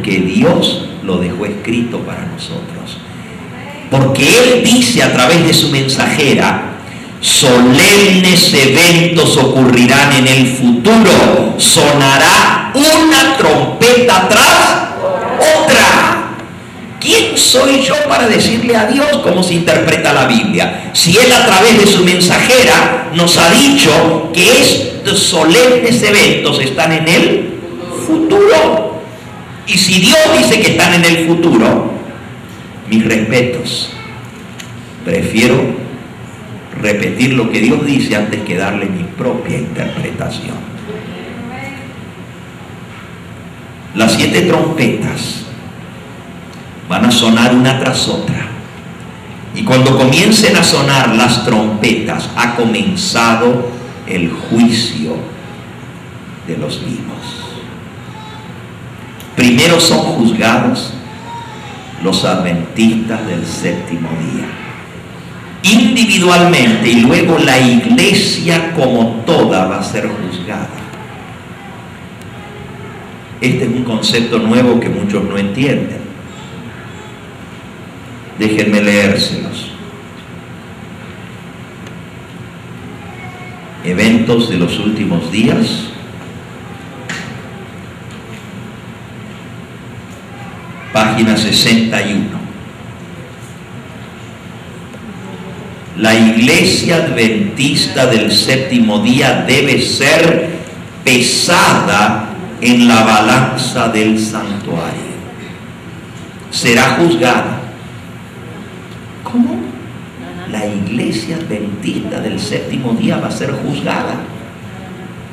porque Dios lo dejó escrito para nosotros. Porque Él dice a través de su mensajera: solemnes eventos ocurrirán en el futuro, sonará una trompeta tras otra. ¿Quién soy yo para decirle a Dios cómo se interpreta la Biblia? Si Él a través de su mensajera nos ha dicho que estos solemnes eventos están en el futuro. Y si Dios dice que están en el futuro, mis respetos. Prefiero repetir lo que Dios dice antes que darle mi propia interpretación. Las 7 trompetas van a sonar una tras otra. Y cuando comiencen a sonar las trompetas, ha comenzado el juicio de los vivos. Primero son juzgados los adventistas del séptimo día, individualmente, y luego la iglesia como toda va a ser juzgada. Este es un concepto nuevo que muchos no entienden. Déjenme leérselos. Eventos de los últimos días. Página 61. La iglesia adventista del séptimo día debe ser pesada en la balanza del santuario. Será juzgada. ¿Cómo? La iglesia adventista del séptimo día va a ser juzgada.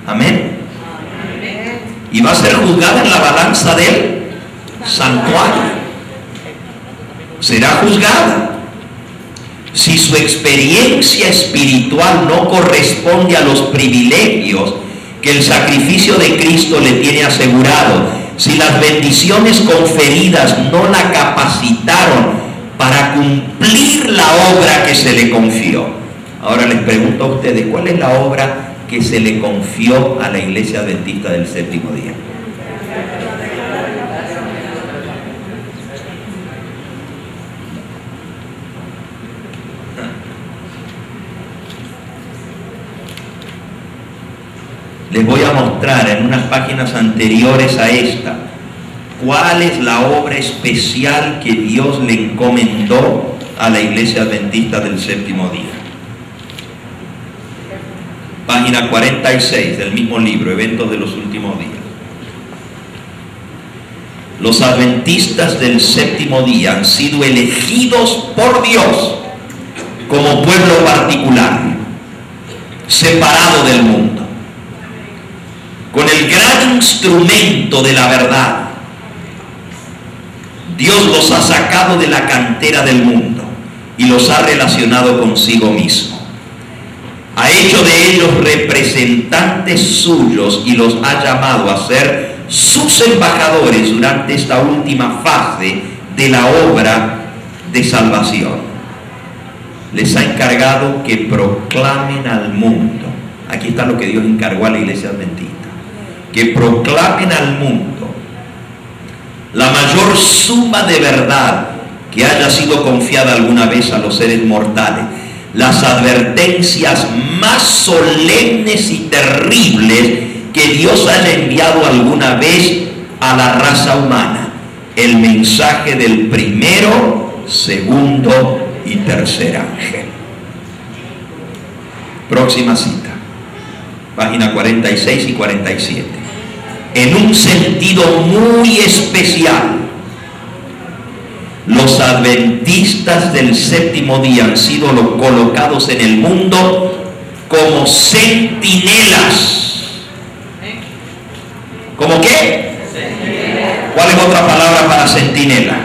Amén. Y va a ser juzgada en la balanza del santuario. Será juzgada. Si su experiencia espiritual no corresponde a los privilegios que el sacrificio de Cristo le tiene asegurado, si las bendiciones conferidas no la capacitaron para cumplir la obra que se le confió. Ahora les pregunto a ustedes, ¿cuál es la obra que se le confió a la iglesia adventista del séptimo día? Les voy a mostrar en unas páginas anteriores a esta cuál es la obra especial que Dios le encomendó a la iglesia adventista del séptimo día. Página 46 del mismo libro, Eventos de los últimos días. Los adventistas del séptimo día han sido elegidos por Dios como pueblo particular, separado del mundo, con el gran instrumento de la verdad. Dios los ha sacado de la cantera del mundo y los ha relacionado consigo mismo. Ha hecho de ellos representantes suyos y los ha llamado a ser sus embajadores durante esta última fase de la obra de salvación. Les ha encargado que proclamen al mundo. Aquí está lo que Dios encargó a la iglesia adventista. Que proclamen al mundo la mayor suma de verdad que haya sido confiada alguna vez a los seres mortales, las advertencias más solemnes y terribles que Dios haya enviado alguna vez a la raza humana, el mensaje del primero, segundo y tercer ángel. Próxima cita, página 46 y 47. En un sentido muy especial, los adventistas del séptimo día han sido colocados en el mundo como centinelas. ¿Cómo qué? ¿Cuál es otra palabra para centinela?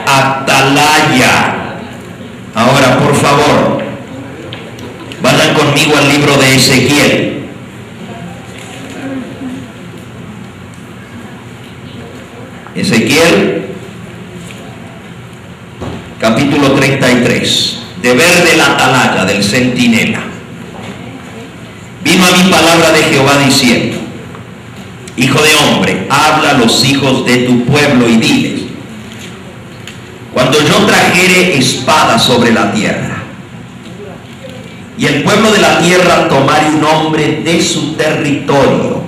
Atalaya. Ahora, por favor, vayan conmigo al libro de Ezequiel. Ezequiel, capítulo 33. Deber de la atalaya, del centinela. Vino a mí palabra de Jehová diciendo: Hijo de hombre, habla a los hijos de tu pueblo y diles: cuando yo trajere espada sobre la tierra, y el pueblo de la tierra tomare un hombre de su territorio,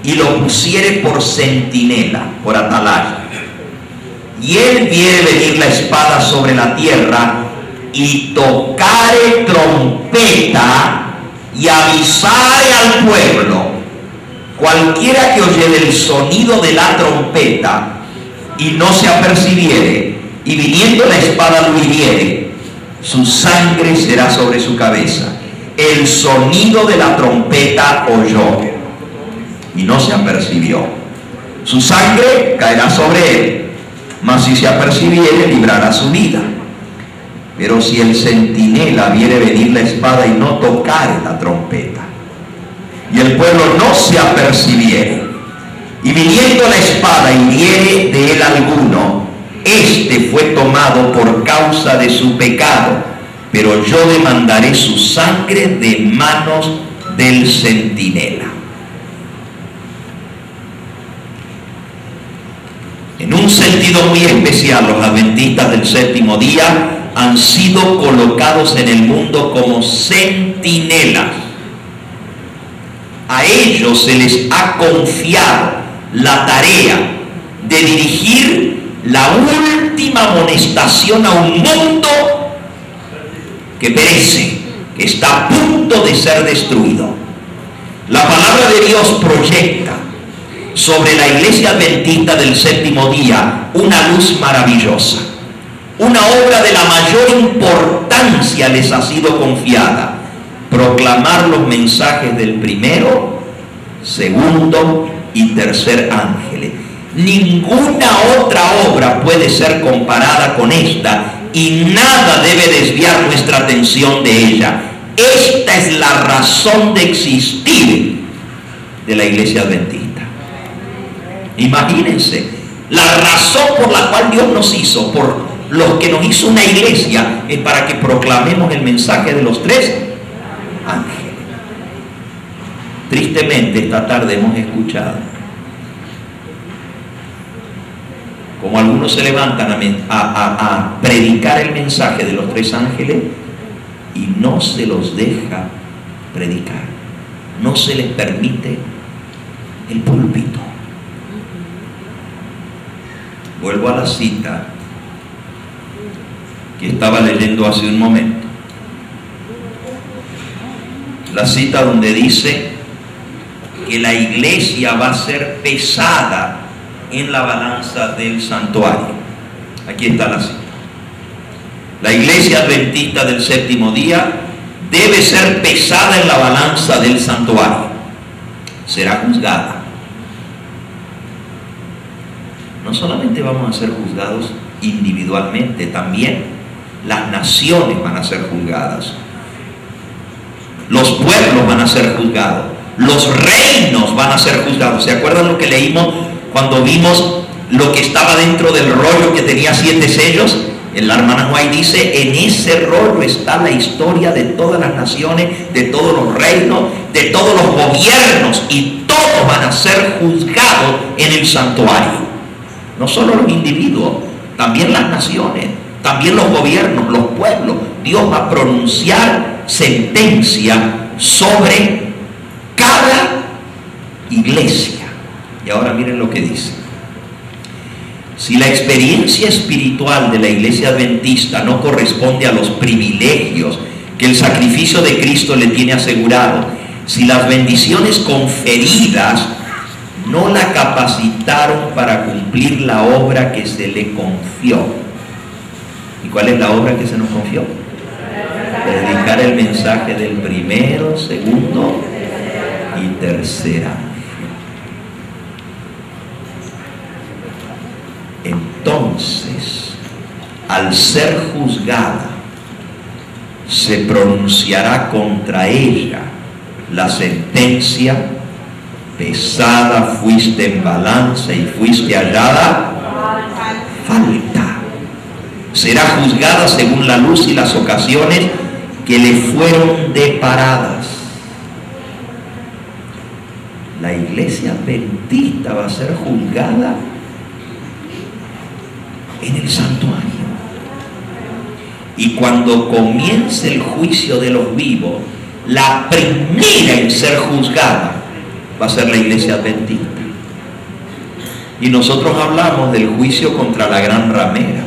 y lo pusiere por centinela, por atalaya, y él viere venir la espada sobre la tierra, y tocare trompeta, y avisare al pueblo, cualquiera que oyere el sonido de la trompeta, y no se apercibiere, y viniendo la espada lo hiriere, su sangre será sobre su cabeza. El sonido de la trompeta oyó, y no se apercibió. Su sangre caerá sobre él, mas si se apercibiere, librará su vida. Pero si el centinela viere venir la espada y no tocare la trompeta, y el pueblo no se apercibiere, y viniendo la espada hiriere de él alguno, este fue tomado por causa de su pecado, pero yo demandaré su sangre de manos del centinela. En un sentido muy especial, los adventistas del séptimo día han sido colocados en el mundo como centinelas. A ellos se les ha confiado la tarea de dirigir la última amonestación a un mundo que perece, que está a punto de ser destruido. La palabra de Dios proyecta sobre la iglesia adventista del séptimo día una luz maravillosa. Una obra de la mayor importancia les ha sido confiada: proclamar los mensajes del primero, segundo y tercer ángeles. Ninguna otra obra puede ser comparada con esta, y nada debe desviar nuestra atención de ella. Esta es la razón de existir de la iglesia adventista. Imagínense, la razón por la cual Dios nos hizo, por los que nos hizo una iglesia, es para que proclamemos el mensaje de los tres ángeles. Tristemente, esta tarde hemos escuchado como algunos se levantan a predicar el mensaje de los tres ángeles y no se los deja predicar, no se les permite el púlpito. Vuelvo a la cita que estaba leyendo hace un momento, la cita donde dice que la iglesia va a ser pesada en la balanza del santuario. Aquí está la cita: la iglesia adventista del séptimo día debe ser pesada en la balanza del santuario, será juzgada. No solamente vamos a ser juzgados individualmente, también las naciones van a ser juzgadas, los pueblos van a ser juzgados, los reinos van a ser juzgados. ¿Se acuerdan lo que leímos cuando vimos lo que estaba dentro del rollo que tenía 7 sellos? La hermana White dice: en ese rollo está la historia de todas las naciones, de todos los reinos, de todos los gobiernos, y todos van a ser juzgados en el santuario. No solo los individuos, también las naciones, también los gobiernos, los pueblos. Dios va a pronunciar sentencia sobre cada iglesia. Y ahora miren lo que dice: si la experiencia espiritual de la iglesia adventista no corresponde a los privilegios que el sacrificio de Cristo le tiene asegurado, si las bendiciones conferidas no la capacitaron para cumplir la obra que se le confió. ¿Y cuál es la obra que se nos confió? Predicar el mensaje del primero, segundo y tercer ángel. Entonces, al ser juzgada, se pronunciará contra ella la sentencia: pesada fuiste en balanza y fuiste hallada falta. Será juzgada según la luz y las ocasiones que le fueron deparadas. La iglesia adventista va a ser juzgada en el santuario. Y cuando comience el juicio de los vivos, la primera en ser juzgada va a ser la iglesia adventista. Y nosotros hablamos del juicio contra la gran ramera.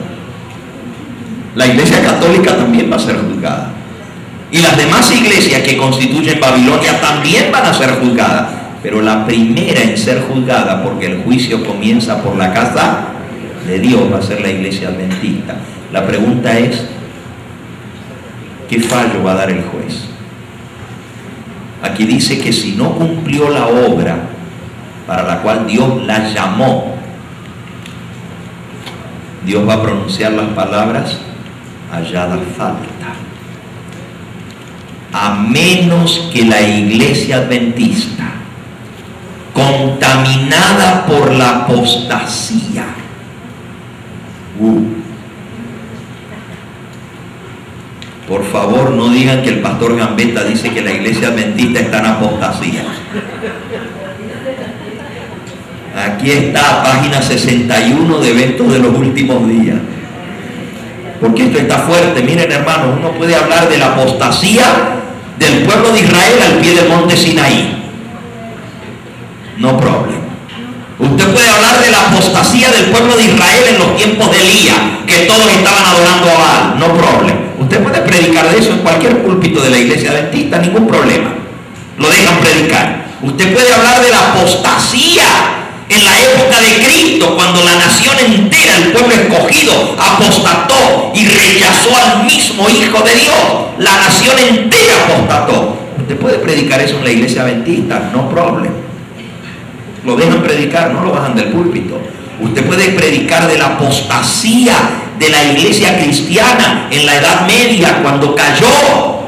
La iglesia católica también va a ser juzgada. Y las demás iglesias que constituyen Babilonia también van a ser juzgadas. Pero la primera en ser juzgada, porque el juicio comienza por la casa de Dios, va a ser la iglesia adventista. La pregunta es, ¿qué fallo va a dar el juez? Aquí dice que si no cumplió la obra para la cual Dios la llamó, Dios va a pronunciar las palabras hallada falta. A menos que la iglesia adventista, contaminada por la apostasía, por favor no digan que el pastor Gambetta dice que la iglesia adventista está en apostasía. Aquí está, página 61 de Eventos de los Últimos Días. Porque esto está fuerte. Miren, hermanos, uno puede hablar de la apostasía del pueblo de Israel al pie del monte Sinaí. No problema. Usted puede hablar de la apostasía del pueblo de Israel en los tiempos de Elías, que todos estaban adorando a Baal. No problema. Usted puede predicar de eso en cualquier púlpito de la iglesia adventista, ningún problema. Lo dejan predicar. Usted puede hablar de la apostasía en la época de Cristo, cuando la nación entera, el pueblo escogido, apostató y rechazó al mismo Hijo de Dios. La nación entera apostató. Usted puede predicar eso en la iglesia adventista, no problema. Lo dejan predicar, no lo bajan del púlpito. Usted puede predicar de la apostasía de la iglesia cristiana en la Edad Media, cuando cayó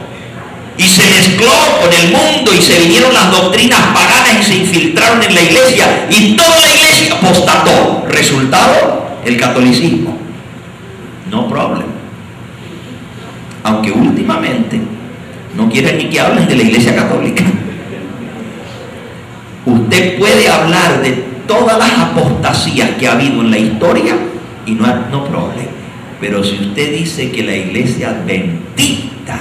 y se mezcló con el mundo y se vinieron las doctrinas paganas y se infiltraron en la iglesia y toda la iglesia apostató. Resultado, el catolicismo. No problema. Aunque últimamente no quieren ni que hablen de la iglesia católica. Usted puede hablar de todas las apostasías que ha habido en la historia y no problema. Pero si usted dice que la iglesia adventista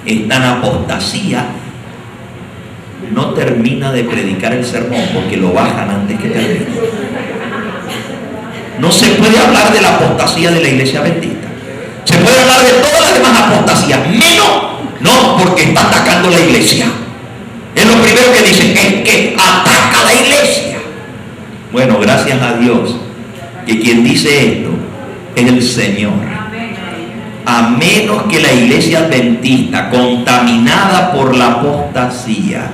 está en apostasía, no termina de predicar el sermón porque lo bajan antes que termine. No se puede hablar de la apostasía de la iglesia adventista. Se puede hablar de todas las demás apostasías, menos no, porque está atacando la iglesia. Es lo primero que dicen, es que ataca a la iglesia. Bueno, gracias a Dios que quien dice esto es el Señor. A menos que la iglesia adventista, contaminada por la apostasía,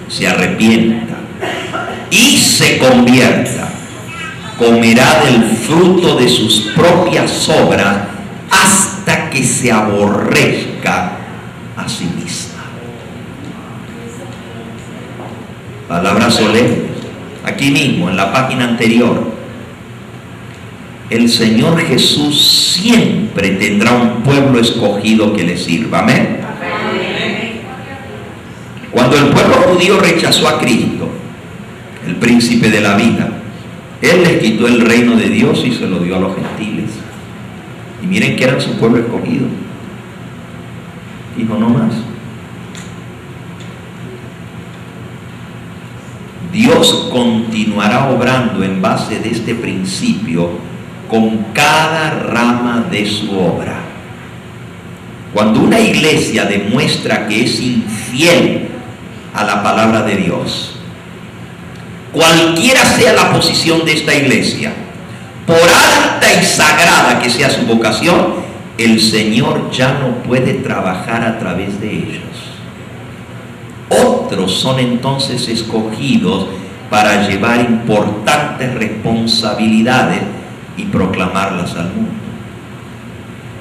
se arrepienta y se convierta, comerá del fruto de sus propias obras hasta que se aborrezca a sí misma. Palabras solemnes. Aquí mismo, en la página anterior, el Señor Jesús siempre tendrá un pueblo escogido que le sirva. Amén. Cuando el pueblo judío rechazó a Cristo, el príncipe de la vida, Él les quitó el reino de Dios y se lo dio a los gentiles. Y miren que eran su pueblo escogido. Dijo, no más. Dios continuará obrando en base de este principio con cada rama de su obra. Cuando una iglesia demuestra que es infiel a la palabra de Dios, cualquiera sea la posición de esta iglesia, por alta y sagrada que sea su vocación, el Señor ya no puede trabajar a través de ellos. Otros son entonces escogidos para llevar importantes responsabilidades y proclamarlas al mundo.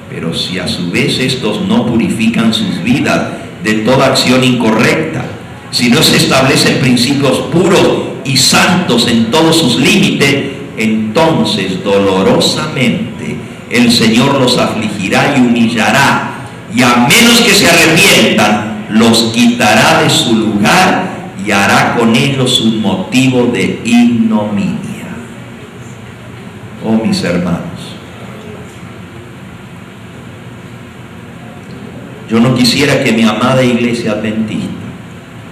Pero si a su vez estos no purifican sus vidas de toda acción incorrecta, si no se establecen principios puros y santos en todos sus límites, entonces dolorosamente el Señor los afligirá y humillará, y a menos que se arrepientan, los quitará de su lugar y y hará con ellos un motivo de ignominia. Oh, mis hermanos, yo no quisiera que mi amada iglesia adventista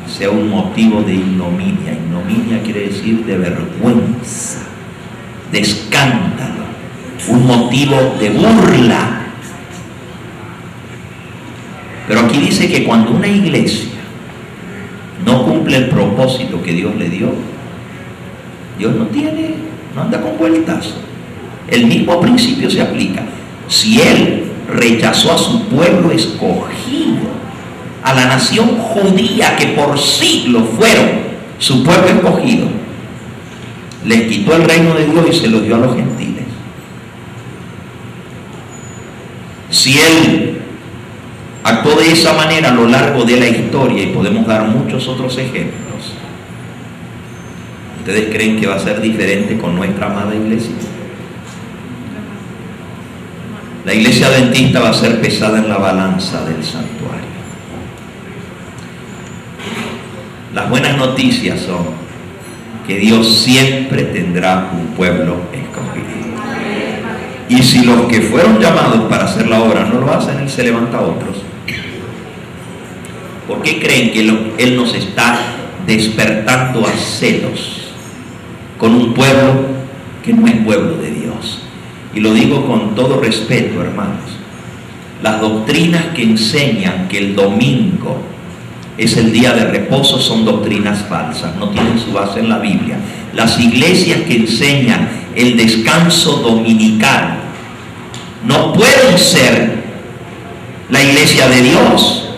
sea un motivo de ignominia. Ignominia quiere decir de vergüenza, de escándalo, un motivo de burla. Pero aquí dice que cuando una iglesia no cumple el propósito que Dios le dio, Dios no anda con vueltas. El mismo principio se aplica. Si Él rechazó a su pueblo escogido, a la nación judía que por siglos fueron su pueblo escogido, les quitó el reino de Dios y se lo dio a los gentiles. Si Él actuó de esa manera a lo largo de la historia, y podemos dar muchos otros ejemplos, ¿ustedes creen que va a ser diferente con nuestra amada iglesia? La iglesia adventista va a ser pesada en la balanza del santuario. Las buenas noticias son que Dios siempre tendrá un pueblo escogido. Y si los que fueron llamados para hacer la obra no lo hacen, Él se levanta a otros. ¿Por qué creen que Él nos está despertando a celos con un pueblo que no es pueblo de Dios? Y lo digo con todo respeto, hermanos. Las doctrinas que enseñan que el domingo es el día de reposo son doctrinas falsas, no tienen su base en la Biblia. Las iglesias que enseñan el descanso dominical no pueden ser la iglesia de Dios,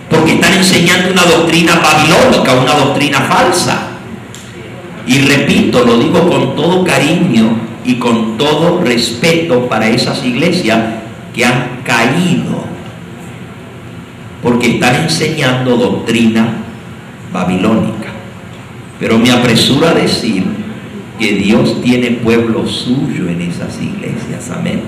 porque están enseñando una doctrina babilónica, una doctrina falsa. Y repito, lo digo con todo cariño y con todo respeto para esas iglesias que han caído, porque están enseñando doctrina babilónica. Pero me apresuro a decir que Dios tiene pueblo suyo en esas iglesias. Amén.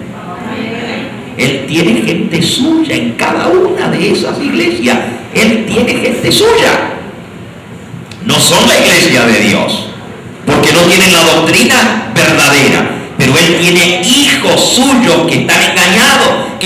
Él tiene gente suya en cada una de esas iglesias. Él tiene gente suya. No son la iglesia de Dios, porque no tienen la doctrina verdadera, pero Él tiene hijos suyos que están engañados,